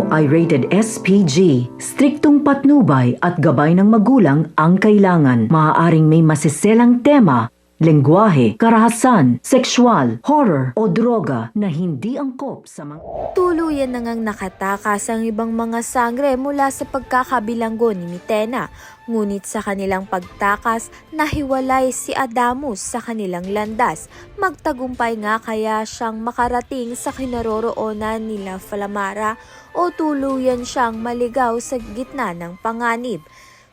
ay rated SPG. Striktong patnubay at gabay ng magulang ang kailangan. Maaaring may masiselang tema, lengguwahe, karahasan, sexual, horror o droga na hindi angkop sa mga... Tuluyan na ngang nakatakas ang ibang mga sangre mula sa pagkakabilanggo ni Mitena. Ngunit sa kanilang pagtakas, nahiwalay si Adamus sa kanilang landas. Magtagumpay nga kaya siyang makarating sa kinaroroonan nila Falamara o tuluyan siyang maligaw sa gitna ng panganib.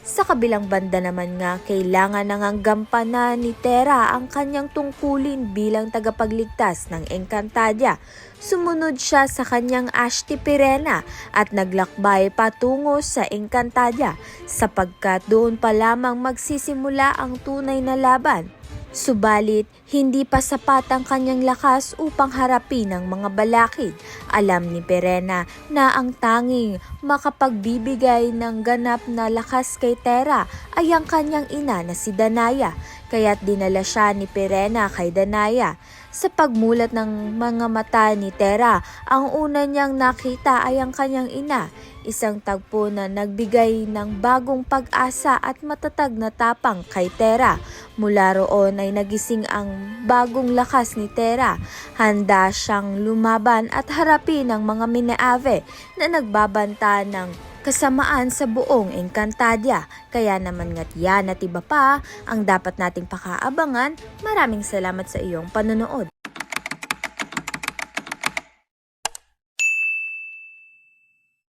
Sa kabilang banda naman nga, kailangan nang gampanan ni Terra ang kanyang tungkulin bilang tagapagligtas ng Encantadia. Sumunod siya sa kanyang Ashti Pirena at naglakbay patungo sa Encantadia sapagkat doon pa lamang magsisimula ang tunay na laban. Subalit, hindi pa sapat ang kanyang lakas upang harapin ang mga balakid. Alam ni Pirena na ang tanging makapagbibigay ng ganap na lakas kay Terra ay ang kanyang ina na si Danaya, kaya't dinala siya ni Pirena kay Danaya. Sa pagmulat ng mga mata ni Terra, ang una niyang nakita ay ang kanyang ina, isang tagpo na nagbigay ng bagong pag-asa at matatag na tapang kay Terra. Mula roon ay nagising ang bagong lakas ni Terra. Handa siyang lumaban at harapin ang mga Mineave na nagbabanta ng kasamaan sa buong Encantadia. Kaya naman nga't yan at iba pa ang dapat nating pakaabangan. Maraming salamat sa iyong panonood.